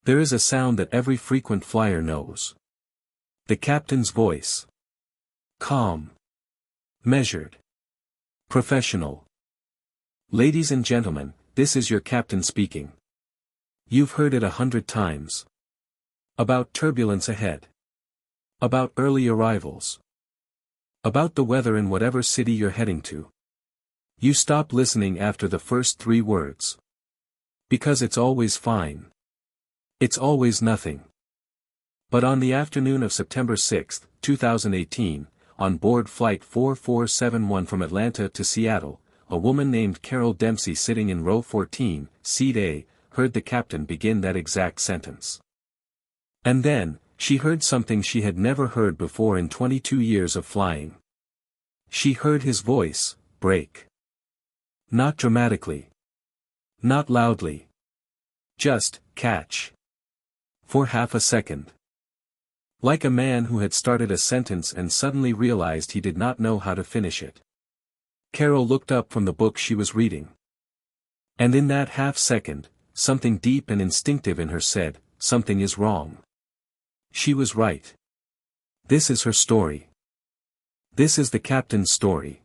There is a sound that every frequent flyer knows. The captain's voice. Calm. Measured. Professional. Ladies and gentlemen, this is your captain speaking. You've heard it 100 times. About turbulence ahead. About early arrivals. About the weather in whatever city you're heading to. You stop listening after the first 3 words. Because it's always fine. It's always nothing. But on the afternoon of September 6, 2018, on board Flight 4471 from Atlanta to Seattle, a woman named Carol Dempsey sitting in row 14, seat A, heard the captain begin that exact sentence. And then, she heard something she had never heard before in 22 years of flying. She heard his voice break. Not dramatically. Not loudly. Just, catch. For half a second. Like a man who had started a sentence and suddenly realized he did not know how to finish it. Carol looked up from the book she was reading. And in that half second, something deep and instinctive in her said, something is wrong. She was right. This is her story. This is the captain's story.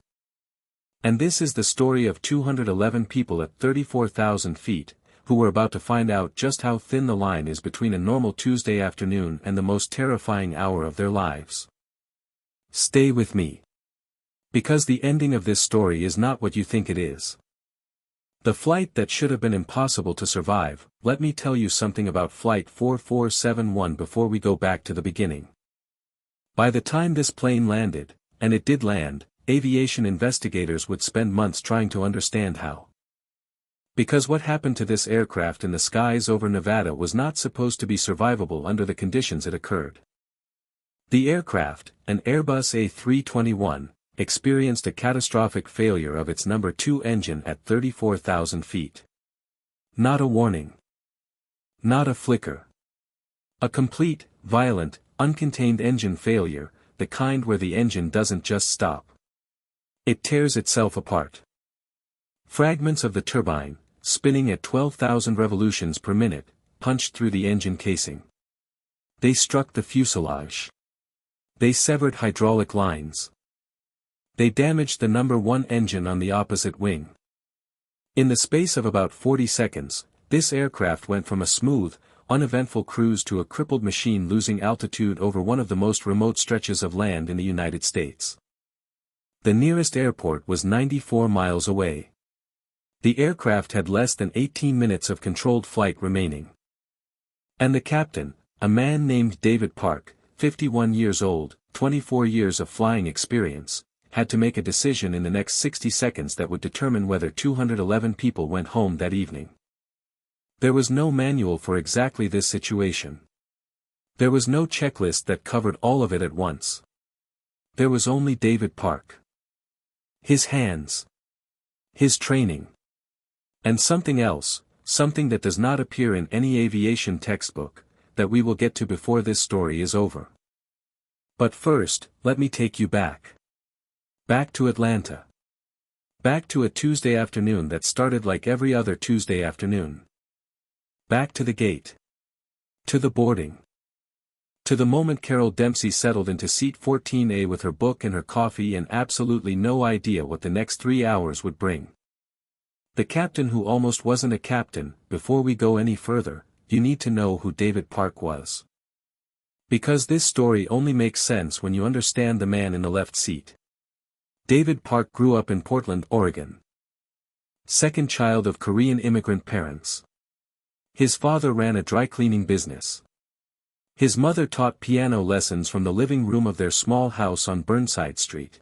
And this is the story of 211 people at 34,000 feet, who were about to find out just how thin the line is between a normal Tuesday afternoon and the most terrifying hour of their lives. Stay with me. Because the ending of this story is not what you think it is. The flight that should have been impossible to survive. Let me tell you something about Flight 4471 before we go back to the beginning. By the time this plane landed, and it did land, aviation investigators would spend months trying to understand how. Because what happened to this aircraft in the skies over Nevada was not supposed to be survivable under the conditions it occurred. The aircraft, an Airbus A321, experienced a catastrophic failure of its number 2 engine at 34,000 feet. Not a warning. Not a flicker. A complete, violent, uncontained engine failure, the kind where the engine doesn't just stop. It tears itself apart. Fragments of the turbine, spinning at 12,000 revolutions per minute, punched through the engine casing. They struck the fuselage. They severed hydraulic lines. They damaged the number 1 engine on the opposite wing. In the space of about 40 seconds, this aircraft went from a smooth, uneventful cruise to a crippled machine losing altitude over one of the most remote stretches of land in the United States. The nearest airport was 94 miles away. The aircraft had less than 18 minutes of controlled flight remaining. And the captain, a man named David Park, 51 years old, 24 years of flying experience, had to make a decision in the next 60 seconds that would determine whether 211 people went home that evening. There was no manual for exactly this situation. There was no checklist that covered all of it at once. There was only David Park. His hands. His training. And something else, something that does not appear in any aviation textbook, that we will get to before this story is over. But first, let me take you back. Back to Atlanta. Back to a Tuesday afternoon that started like every other Tuesday afternoon. Back to the gate. To the boarding. To the moment Carol Dempsey settled into seat 14A with her book and her coffee and absolutely no idea what the next 3 hours would bring. The captain who almost wasn't a captain. Before we go any further, you need to know who David Park was. Because this story only makes sense when you understand the man in the left seat. David Park grew up in Portland, Oregon. Second child of Korean immigrant parents. His father ran a dry cleaning business. His mother taught piano lessons from the living room of their small house on Burnside Street.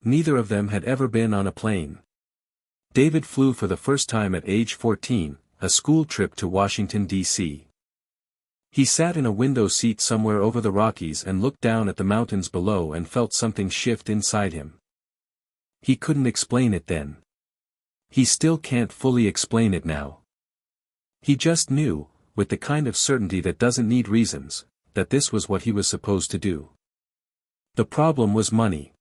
Neither of them had ever been on a plane. David flew for the first time at age 14, a school trip to Washington, D.C. He sat in a window seat somewhere over the Rockies and looked down at the mountains below and felt something shift inside him. He couldn't explain it then. He still can't fully explain it now. He just knew, with the kind of certainty that doesn't need reasons, that this was what he was supposed to do. The problem was money.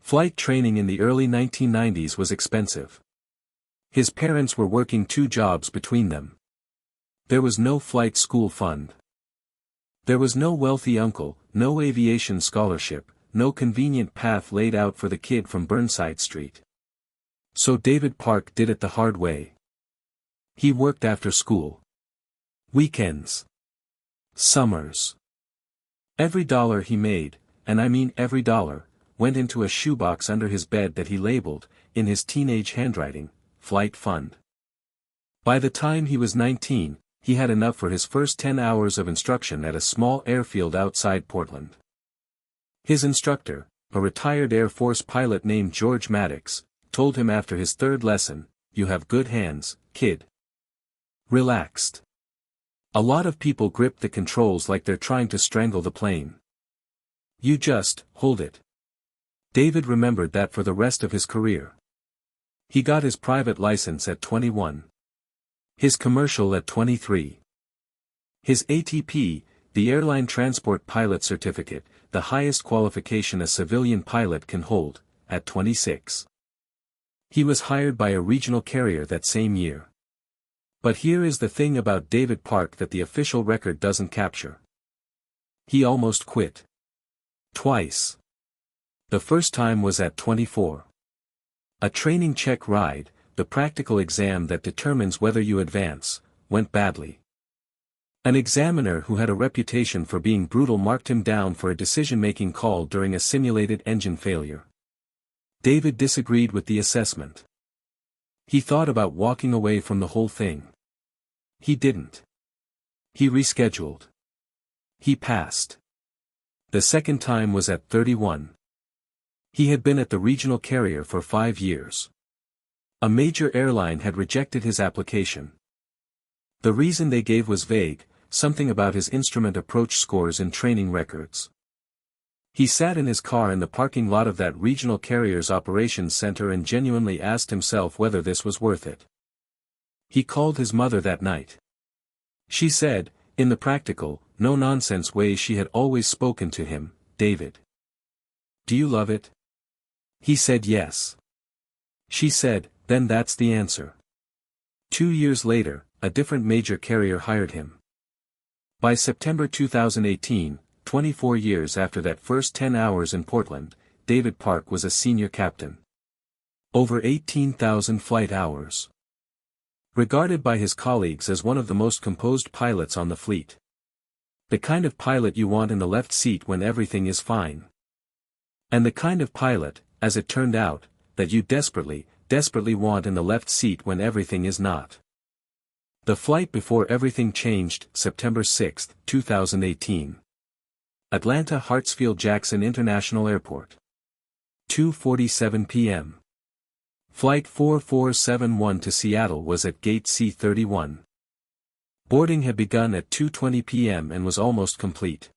Flight training in the early 1990s was expensive. His parents were working 2 jobs between them. There was no flight school fund. There was no wealthy uncle, no aviation scholarship, no convenient path laid out for the kid from Burnside Street. So David Park did it the hard way. He worked after school. Weekends. Summers. Every dollar he made, and I mean every dollar, went into a shoebox under his bed that he labeled, in his teenage handwriting, Flight Fund. By the time he was 19, he had enough for his first 10 hours of instruction at a small airfield outside Portland. His instructor, a retired Air Force pilot named George Maddox, told him after his third lesson, "You have good hands, kid." Relaxed. A lot of people grip the controls like they're trying to strangle the plane. You just, hold it. David remembered that for the rest of his career. He got his private license at 21. His commercial at 23. His ATP, the Airline Transport Pilot Certificate, the highest qualification a civilian pilot can hold, at 26. He was hired by a regional carrier that same year. But here is the thing about David Park that the official record doesn't capture. He almost quit. Twice. The first time was at 24. A training check ride, the practical exam that determines whether you advance, went badly. An examiner who had a reputation for being brutal marked him down for a decision-making call during a simulated engine failure. David disagreed with the assessment. He thought about walking away from the whole thing. He didn't. He rescheduled. He passed. The second time was at 31. He had been at the regional carrier for 5 years. A major airline had rejected his application. The reason they gave was vague, something about his instrument approach scores and training records. He sat in his car in the parking lot of that regional carrier's operations center and genuinely asked himself whether this was worth it. He called his mother that night. She said, in the practical, no-nonsense way she had always spoken to him, "David. Do you love it?" He said yes. She said, "Then that's the answer." 2 years later, a different major carrier hired him. By September 2018, 24 years after that first 10 hours in Portland, David Park was a senior captain. Over 18,000 flight hours. Regarded by his colleagues as one of the most composed pilots on the fleet. The kind of pilot you want in the left seat when everything is fine. And the kind of pilot, as it turned out, that you desperately want in the left seat when everything is not. The flight before everything changed, September 6, 2018. Atlanta Hartsfield-Jackson International Airport. 2:47 p.m. Flight 4471 to Seattle was at Gate C-31. Boarding had begun at 2:20 p.m. and was almost complete.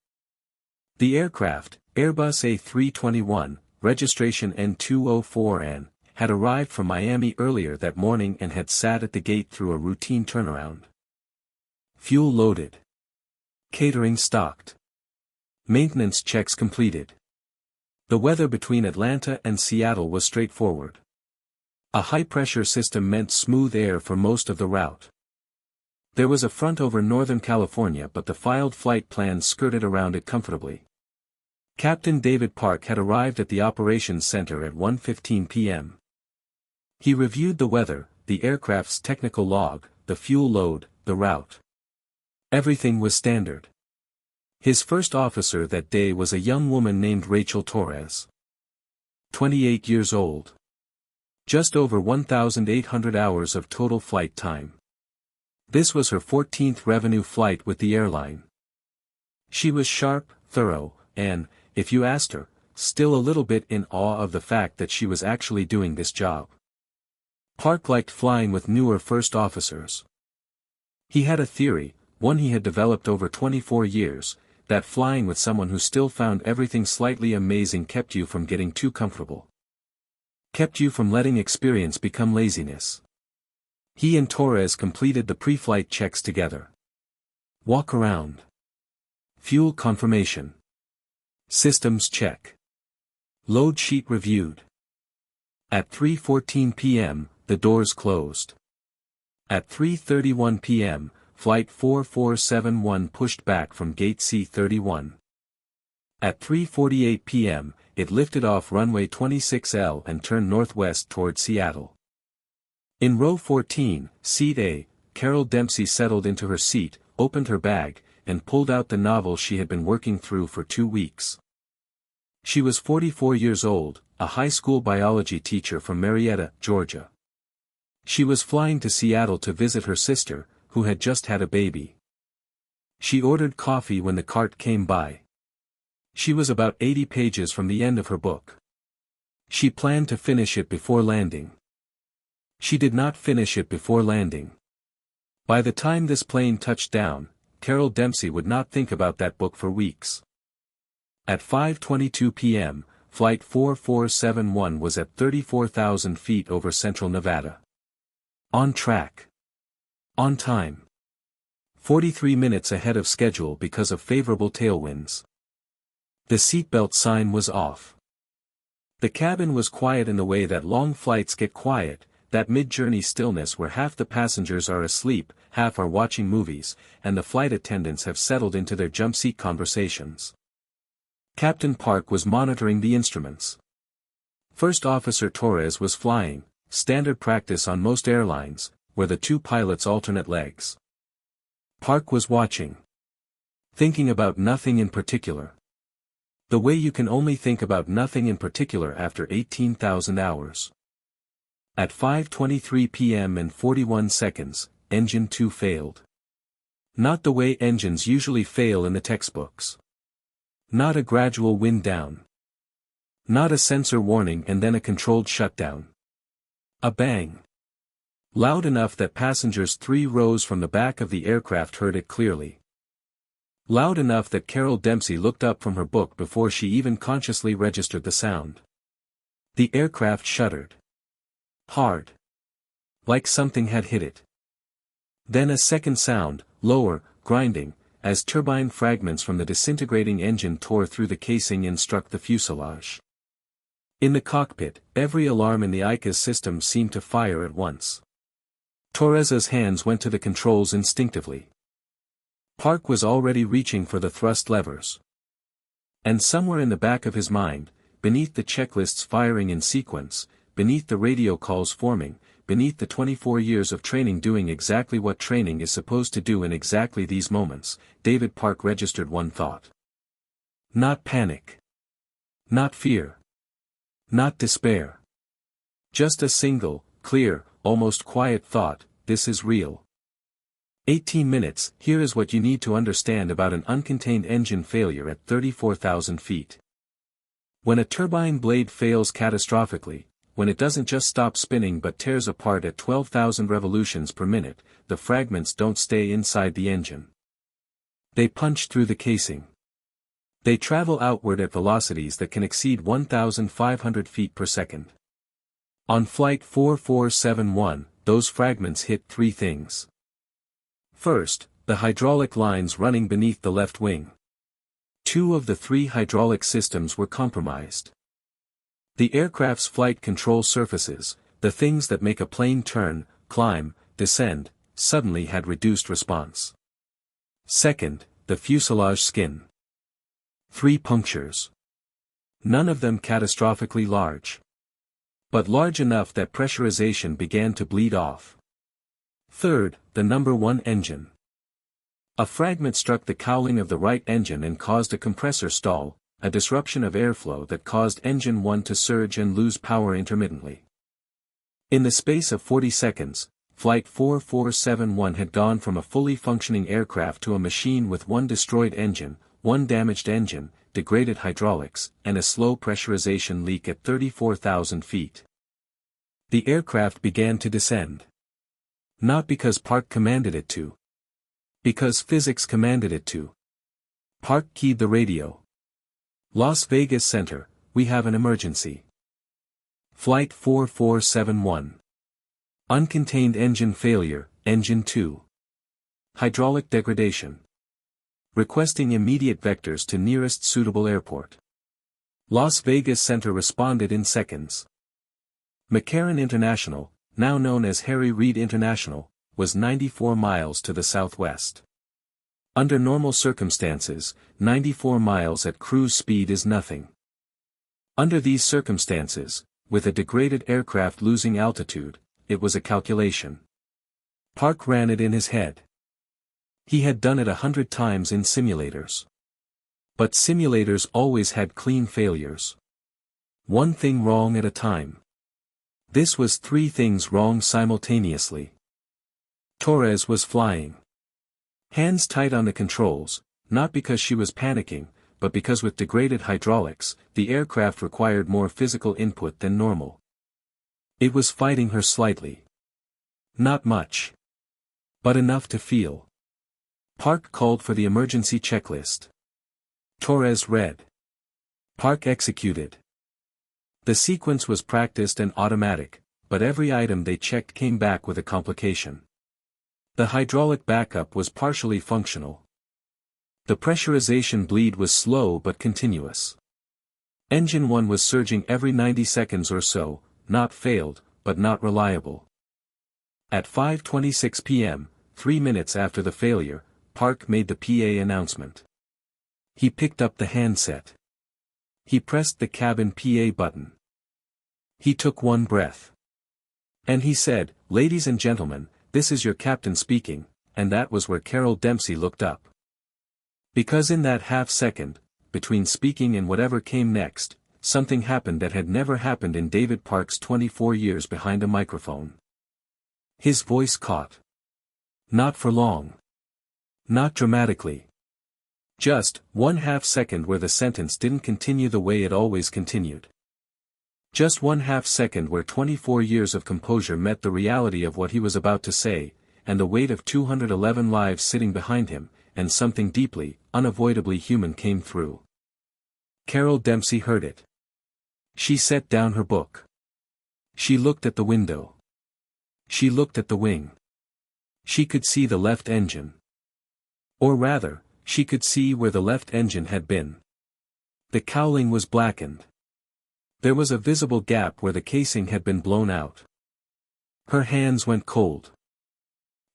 The aircraft, Airbus A321, registration N204N, had arrived from Miami earlier that morning and had sat at the gate through a routine turnaround. Fuel loaded. Catering stocked. Maintenance checks completed. The weather between Atlanta and Seattle was straightforward. A high-pressure system meant smooth air for most of the route. There was a front over Northern California, but the filed flight plans skirted around it comfortably. Captain David Park had arrived at the operations center at 1:15 p.m. He reviewed the weather, the aircraft's technical log, the fuel load, the route. Everything was standard. His first officer that day was a young woman named Rachel Torres. 28 years old. Just over 1,800 hours of total flight time. This was her 14th revenue flight with the airline. She was sharp, thorough, and, if you asked her, still a little bit in awe of the fact that she was actually doing this job. Park liked flying with newer first officers. He had a theory, one he had developed over 24 years, that flying with someone who still found everything slightly amazing kept you from getting too comfortable. Kept you from letting experience become laziness. He and Torres completed the pre-flight checks together. Walk around. Fuel confirmation. Systems check. Load sheet reviewed. At 3:14 p.m., the doors closed. At 3:31 p.m., Flight 4471 pushed back from Gate C-31. At 3:48 p.m., it lifted off runway 26L and turned northwest toward Seattle. In row 14, Seat A, Carol Dempsey settled into her seat, opened her bag, and pulled out the novel she had been working through for 2 weeks. She was 44 years old, a high school biology teacher from Marietta, Georgia. She was flying to Seattle to visit her sister, who had just had a baby. She ordered coffee when the cart came by. She was about 80 pages from the end of her book. She planned to finish it before landing. She did not finish it before landing. By the time this plane touched down, Carol Dempsey would not think about that book for weeks. At 5:22 p.m., Flight 4471 was at 34,000 feet over central Nevada. On track. On time. 43 minutes ahead of schedule because of favorable tailwinds. The seatbelt sign was off. The cabin was quiet in the way that long flights get quiet, that mid-journey stillness where half the passengers are asleep, half are watching movies, and the flight attendants have settled into their jump seat conversations. Captain Park was monitoring the instruments. First Officer Torres was flying, standard practice on most airlines, where the 2 pilots alternate legs. Park was watching. Thinking about nothing in particular. The way you can only think about nothing in particular after 18,000 hours. At 5:23 p.m. and 41 seconds, Engine 2 failed. Not the way engines usually fail in the textbooks. Not a gradual wind down. Not a sensor warning and then a controlled shutdown. A bang. Loud enough that passengers 3 rows from the back of the aircraft heard it clearly. Loud enough that Carol Dempsey looked up from her book before she even consciously registered the sound. The aircraft shuddered. Hard. Like something had hit it. Then a second sound, lower, grinding, as turbine fragments from the disintegrating engine tore through the casing and struck the fuselage. In the cockpit, every alarm in the ICAS system seemed to fire at once. Torres's hands went to the controls instinctively. Park was already reaching for the thrust levers. And somewhere in the back of his mind, beneath the checklists firing in sequence, beneath the radio calls forming, beneath the 24 years of training doing exactly what training is supposed to do in exactly these moments, David Park registered one thought. Not panic. Not fear. Not despair. Just a single, clear, almost quiet thought, this is real. 18 minutes, here is what you need to understand about an uncontained engine failure at 34,000 feet. When a turbine blade fails catastrophically, when it doesn't just stop spinning but tears apart at 12,000 revolutions per minute, the fragments don't stay inside the engine. They punch through the casing. They travel outward at velocities that can exceed 1,500 feet per second. On Flight 4471, those fragments hit 3 things. First, the hydraulic lines running beneath the left wing. 2 of the 3 hydraulic systems were compromised. The aircraft's flight control surfaces, the things that make a plane turn, climb, descend, suddenly had reduced response. Second, the fuselage skin. 3 punctures. None of them catastrophically large. But large enough that pressurization began to bleed off. Third, the number 1 engine. A fragment struck the cowling of the right engine and caused a compressor stall, a disruption of airflow that caused engine 1 to surge and lose power intermittently. In the space of 40 seconds, Flight 4471 had gone from a fully functioning aircraft to a machine with 1 destroyed engine, 1 damaged engine, degraded hydraulics, and a slow pressurization leak at 34,000 feet. The aircraft began to descend. Not because Park commanded it to. Because physics commanded it to. Park keyed the radio. Las Vegas Center, we have an emergency. Flight 4471. Uncontained engine failure, engine 2. Hydraulic degradation. Requesting immediate vectors to nearest suitable airport. Las Vegas Center responded in seconds. McCarran International, now known as Harry Reid International, was 94 miles to the southwest. Under normal circumstances, 94 miles at cruise speed is nothing. Under these circumstances, with a degraded aircraft losing altitude, it was a calculation. Park ran it in his head. He had done it 100 times in simulators. But simulators always had clean failures. One thing wrong at a time. This was 3 things wrong simultaneously. Torres was flying. Hands tight on the controls, not because she was panicking, but because with degraded hydraulics, the aircraft required more physical input than normal. It was fighting her slightly. Not much. But enough to feel. Park called for the emergency checklist. Torres read. Park executed. The sequence was practiced and automatic, but every item they checked came back with a complication. The hydraulic backup was partially functional. The pressurization bleed was slow but continuous. Engine 1 was surging every 90 seconds or so, not failed, but not reliable. At 5:26 p.m., 3 minutes after the failure, Park made the PA announcement. He picked up the handset. He pressed the cabin PA button. He took one breath. And he said, "Ladies and gentlemen, this is your captain speaking," and that was where Carol Dempsey looked up. Because in that half-second, between speaking and whatever came next, something happened that had never happened in David Park's 24 years behind a microphone. His voice caught. Not for long. Not dramatically. Just 1/2 second where the sentence didn't continue the way it always continued. Just 1/2 second where 24 years of composure met the reality of what he was about to say, and the weight of 211 lives sitting behind him, and something deeply, unavoidably human came through. Carol Dempsey heard it. She set down her book. She looked at the window. She looked at the wing. She could see the left engine. Or rather, she could see where the left engine had been. The cowling was blackened. There was a visible gap where the casing had been blown out. Her hands went cold.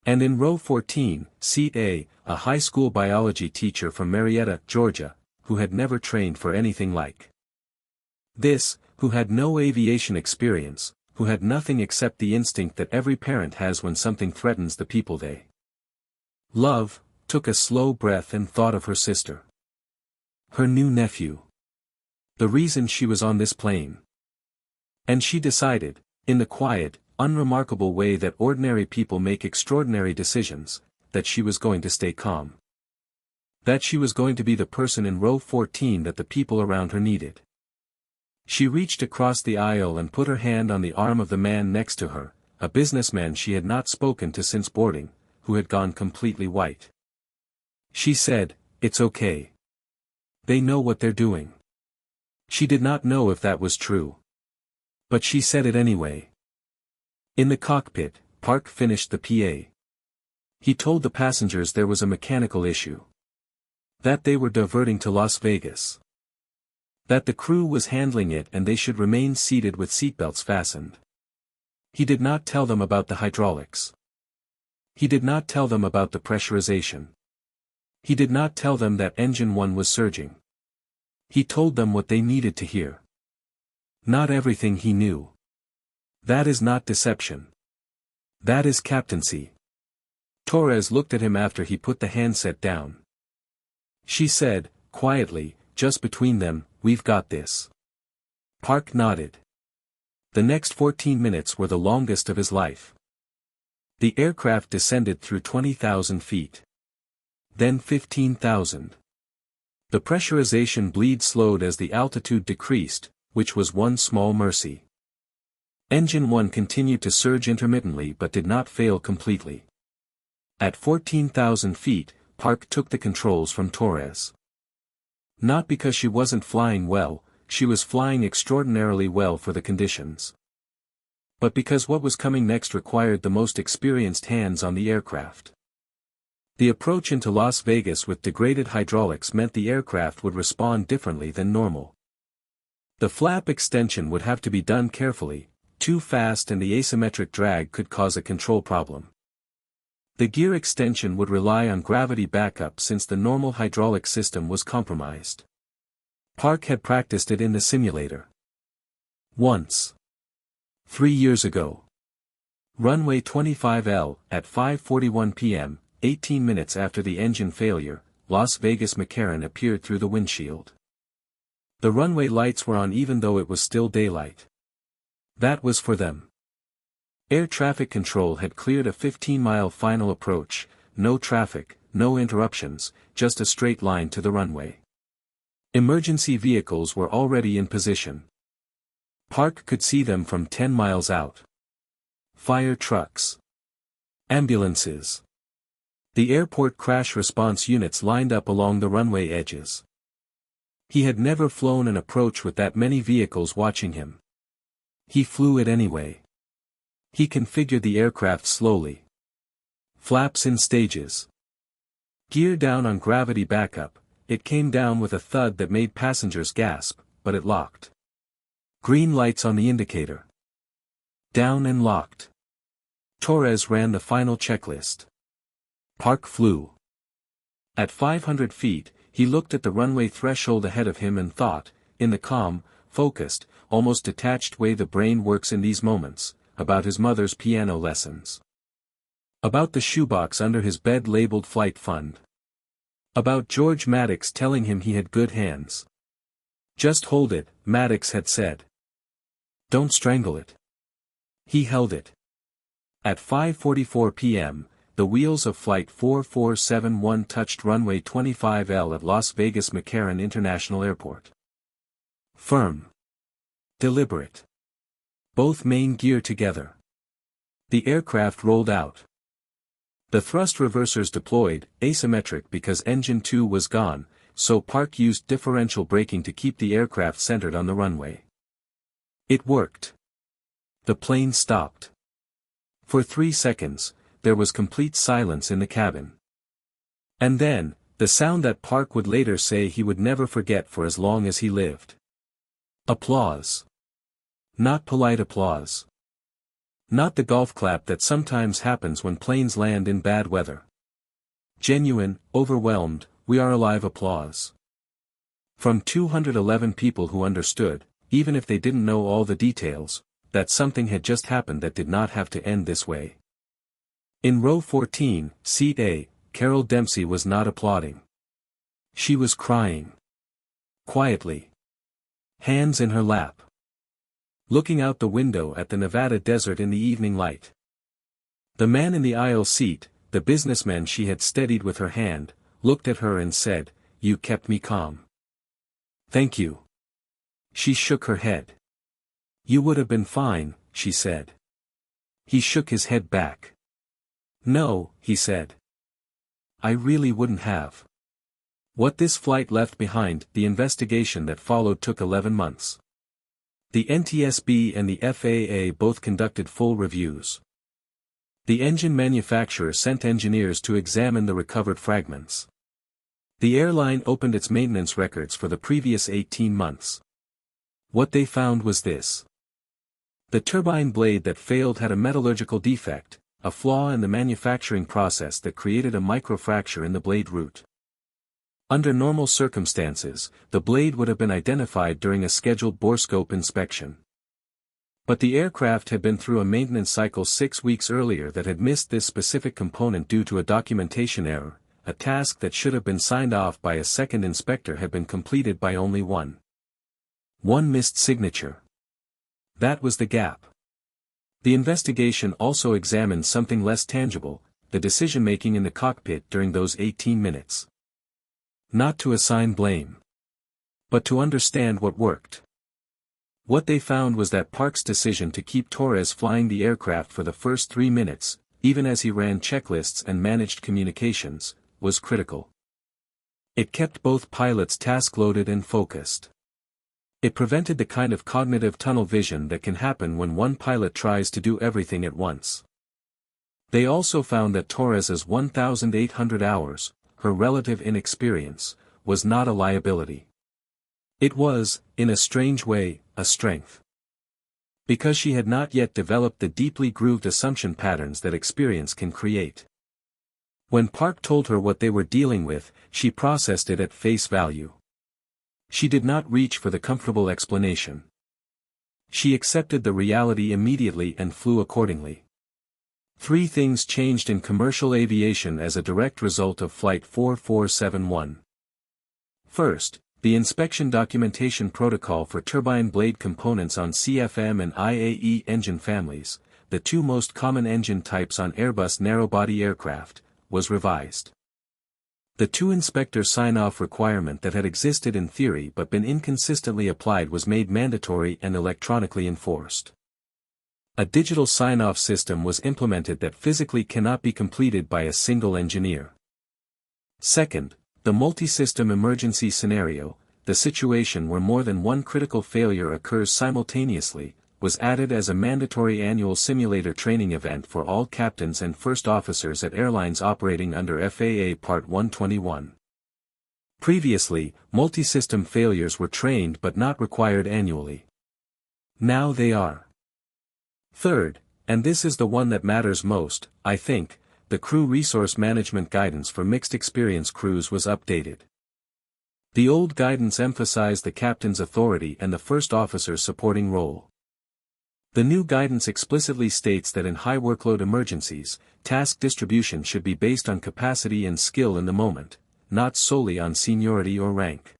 And in row 14, seat A, a high school biology teacher from Marietta, Georgia, who had never trained for anything like this, who had no aviation experience, who had nothing except the instinct that every parent has when something threatens the people they love, took a slow breath and thought of her sister. Her new nephew. The reason she was on this plane. And she decided, in the quiet, unremarkable way that ordinary people make extraordinary decisions, that she was going to stay calm. That she was going to be the person in row 14 that the people around her needed. She reached across the aisle and put her hand on the arm of the man next to her, a businessman she had not spoken to since boarding, who had gone completely white. She said, "It's okay. They know what they're doing." She did not know if that was true. But she said it anyway. In the cockpit, Park finished the PA. He told the passengers there was a mechanical issue. That they were diverting to Las Vegas. That the crew was handling it and they should remain seated with seatbelts fastened. He did not tell them about the hydraulics. He did not tell them about the pressurization. He did not tell them that engine 1 was surging. He told them what they needed to hear. Not everything he knew. That is not deception. That is captaincy. Torres looked at him after he put the handset down. She said, quietly, just between them, "We've got this." Park nodded. The next 14 minutes were the longest of his life. The aircraft descended through 20,000 feet. Then 15,000. The pressurization bleed slowed as the altitude decreased, which was one small mercy. Engine 1 continued to surge intermittently but did not fail completely. At 14,000 feet, Park took the controls from Torres. Not because she wasn't flying well, she was flying extraordinarily well for the conditions. But because what was coming next required the most experienced hands on the aircraft. The approach into Las Vegas with degraded hydraulics meant the aircraft would respond differently than normal. The flap extension would have to be done carefully, too fast and the asymmetric drag could cause a control problem. The gear extension would rely on gravity backup since the normal hydraulic system was compromised. Park had practiced it in the simulator. Once. 3 years ago. Runway 25L, at 5:41 p.m., 18 minutes after the engine failure, Las Vegas McCarran appeared through the windshield. The runway lights were on even though it was still daylight. That was for them. Air traffic control had cleared a 15-mile final approach, no traffic, no interruptions, just a straight line to the runway. Emergency vehicles were already in position. Park could see them from 10 miles out. Fire trucks. Ambulances. The airport crash response units lined up along the runway edges. He had never flown an approach with that many vehicles watching him. He flew it anyway. He configured the aircraft slowly. Flaps in stages. Gear down on gravity backup, it came down with a thud that made passengers gasp, but it locked. Green lights on the indicator. Down and locked. Torres ran the final checklist. Park flew. At 500 feet, he looked at the runway threshold ahead of him and thought, in the calm, focused, almost detached way the brain works in these moments, about his mother's piano lessons. About the shoebox under his bed labeled Flight Fund. About George Maddox telling him he had good hands. Just hold it, Maddox had said. Don't strangle it. He held it. At 5:44 p.m., the wheels of Flight 4471 touched runway 25L at Las Vegas McCarran International Airport. Firm. Deliberate. Both main gear together. The aircraft rolled out. The thrust reversers deployed, asymmetric because engine 2 was gone, so Park used differential braking to keep the aircraft centered on the runway. It worked. The plane stopped. For 3 seconds, there was complete silence in the cabin. And then, the sound that Park would later say he would never forget for as long as he lived. Applause. Not polite applause. Not the golf clap that sometimes happens when planes land in bad weather. Genuine, overwhelmed, we are alive applause. From 211 people who understood, even if they didn't know all the details, that something had just happened that did not have to end this way. In row 14, seat A, Carol Dempsey was not applauding. She was crying. Quietly. Hands in her lap. Looking out the window at the Nevada desert in the evening light. The man in the aisle seat, the businessman she had steadied with her hand, looked at her and said, "You kept me calm." "Thank you." She shook her head. "You would have been fine," she said. He shook his head back. "No," he said. "I really wouldn't have." What this flight left behind, the investigation that followed took 11 months. The NTSB and the FAA both conducted full reviews. The engine manufacturer sent engineers to examine the recovered fragments. The airline opened its maintenance records for the previous 18 months. What they found was this. The turbine blade that failed had a metallurgical defect, a flaw in the manufacturing process that created a microfracture in the blade root. Under normal circumstances, the blade would have been identified during a scheduled borescope inspection. But the aircraft had been through a maintenance cycle 6 weeks earlier that had missed this specific component due to a documentation error. A task that should have been signed off by a second inspector had been completed by only one. One missed signature. That was the gap. The investigation also examined something less tangible, the decision-making in the cockpit during those 18 minutes. Not to assign blame, but to understand what worked. What they found was that Park's decision to keep Torres flying the aircraft for the first 3 minutes, even as he ran checklists and managed communications, was critical. It kept both pilots task-loaded and focused. It prevented the kind of cognitive tunnel vision that can happen when one pilot tries to do everything at once. They also found that Torres's 1,800 hours, her relative inexperience, was not a liability. It was, in a strange way, a strength. Because she had not yet developed the deeply grooved assumption patterns that experience can create. When Park told her what they were dealing with, she processed it at face value. She did not reach for the comfortable explanation. She accepted the reality immediately and flew accordingly. 3 things changed in commercial aviation as a direct result of Flight 4471. First, the inspection documentation protocol for turbine blade components on CFM and IAE engine families, the 2 most common engine types on Airbus narrow-body aircraft, was revised. The 2 inspector sign-off requirement that had existed in theory but been inconsistently applied was made mandatory and electronically enforced. A digital sign-off system was implemented that physically cannot be completed by a single engineer. Second, the multi-system emergency scenario, the situation where more than one critical failure occurs simultaneously, was added as a mandatory annual simulator training event for all captains and first officers at airlines operating under FAA Part 121. Previously, multi-system failures were trained but not required annually. Now they are. Third, and this is the one that matters most, I think, the crew resource management guidance for mixed experience crews was updated. The old guidance emphasized the captain's authority and the first officer's supporting role. The new guidance explicitly states that in high workload emergencies, task distribution should be based on capacity and skill in the moment, not solely on seniority or rank.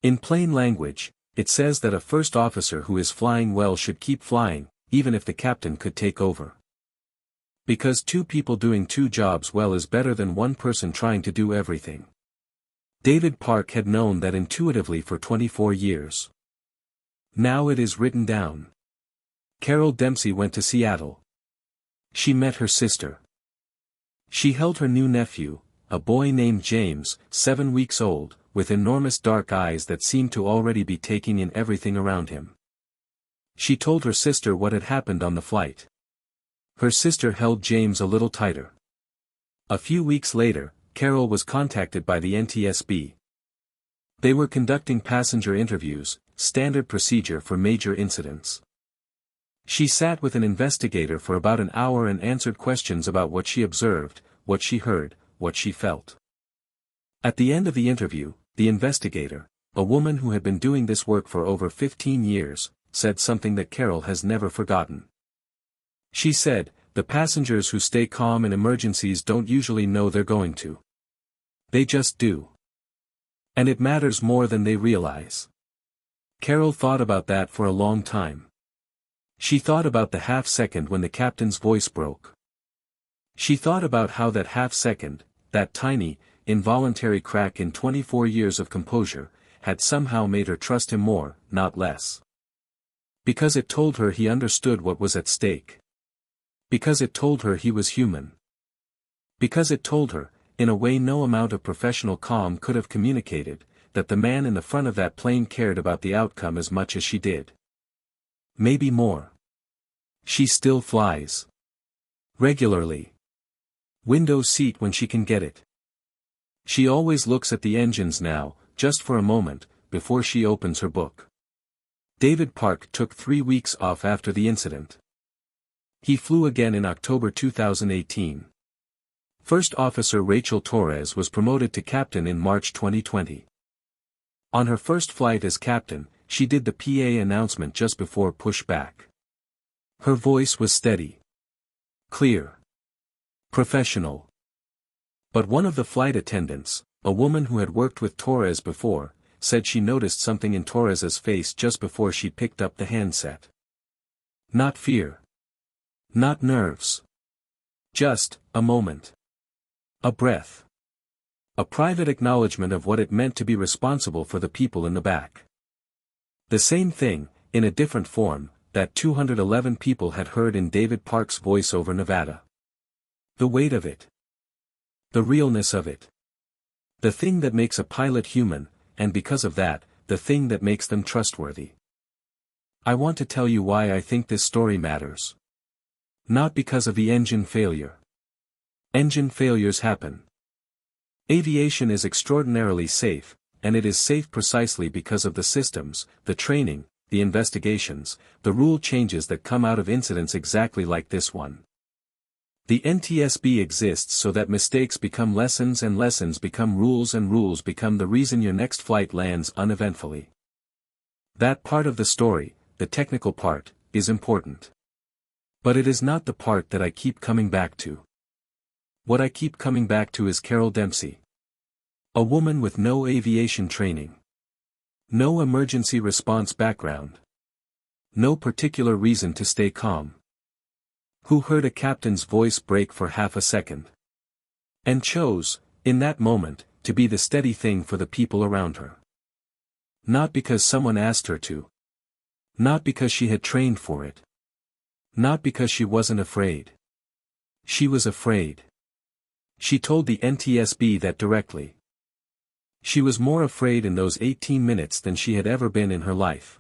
In plain language, it says that a first officer who is flying well should keep flying, even if the captain could take over. Because 2 people doing 2 jobs well is better than 1 person trying to do everything. David Park had known that intuitively for 24 years. Now it is written down. Carol Dempsey went to Seattle. She met her sister. She held her new nephew, a boy named James, 7 weeks old, with enormous dark eyes that seemed to already be taking in everything around him. She told her sister what had happened on the flight. Her sister held James a little tighter. A few weeks later, Carol was contacted by the NTSB. They were conducting passenger interviews, standard procedure for major incidents. She sat with an investigator for about an hour and answered questions about what she observed, what she heard, what she felt. At the end of the interview, the investigator, a woman who had been doing this work for over 15 years, said something that Carol has never forgotten. She said, "The passengers who stay calm in emergencies don't usually know they're going to. They just do. And it matters more than they realize." Carol thought about that for a long time. She thought about the half-second when the captain's voice broke. She thought about how that half-second, that tiny, involuntary crack in 24 years of composure, had somehow made her trust him more, not less. Because it told her he understood what was at stake. Because it told her he was human. Because it told her, in a way no amount of professional calm could have communicated, that the man in the front of that plane cared about the outcome as much as she did. Maybe more. She still flies. Regularly. Window seat when she can get it. She always looks at the engines now, just for a moment, before she opens her book. David Park took 3 weeks off after the incident. He flew again in October 2018. First Officer Rachel Torres was promoted to captain in March 2020. On her first flight as captain, she did the PA announcement just before pushback. Her voice was steady. Clear. Professional. But one of the flight attendants, a woman who had worked with Torres before, said she noticed something in Torres's face just before she picked up the handset. Not fear. Not nerves. Just a moment. A breath. A private acknowledgement of what it meant to be responsible for the people in the back. The same thing, in a different form, that 211 people had heard in David Park's voice over Nevada. The weight of it. The realness of it. The thing that makes a pilot human, and because of that, the thing that makes them trustworthy. I want to tell you why I think this story matters. Not because of the engine failure. Engine failures happen. Aviation is extraordinarily safe, and it is safe precisely because of the systems, the training, the investigations, the rule changes that come out of incidents exactly like this one. The NTSB exists so that mistakes become lessons and lessons become rules and rules become the reason your next flight lands uneventfully. That part of the story, the technical part, is important. But it is not the part that I keep coming back to. What I keep coming back to is Carol Dempsey. A woman with no aviation training. No emergency response background. No particular reason to stay calm. Who heard a captain's voice break for half a second. And chose, in that moment, to be the steady thing for the people around her. Not because someone asked her to. Not because she had trained for it. Not because she wasn't afraid. She was afraid. She told the NTSB that directly. She was more afraid in those 18 minutes than she had ever been in her life.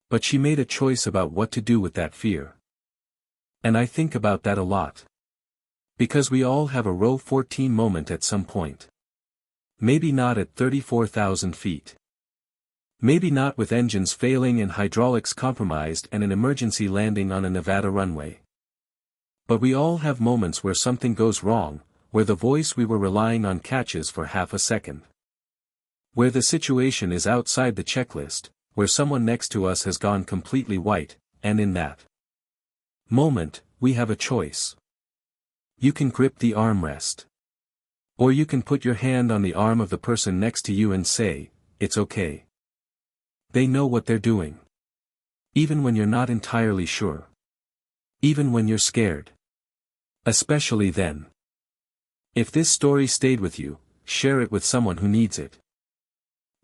But she made a choice about what to do with that fear. And I think about that a lot. Because we all have a row 14 moment at some point. Maybe not at 34,000 feet. Maybe not with engines failing and hydraulics compromised and an emergency landing on a Nevada runway. But we all have moments where something goes wrong, where the voice we were relying on catches for half a second. Where the situation is outside the checklist, where someone next to us has gone completely white, and in that moment, we have a choice. You can grip the armrest. Or you can put your hand on the arm of the person next to you and say, "It's okay." They know what they're doing. Even when you're not entirely sure. Even when you're scared. Especially then. If this story stayed with you, share it with someone who needs it.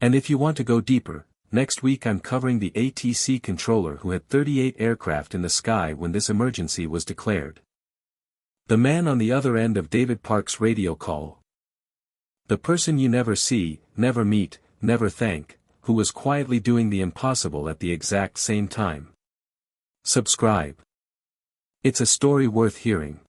And if you want to go deeper, next week I'm covering the ATC controller who had 38 aircraft in the sky when this emergency was declared. The man on the other end of David Park's radio call. The person you never see, never meet, never thank, who was quietly doing the impossible at the exact same time. Subscribe. It's a story worth hearing.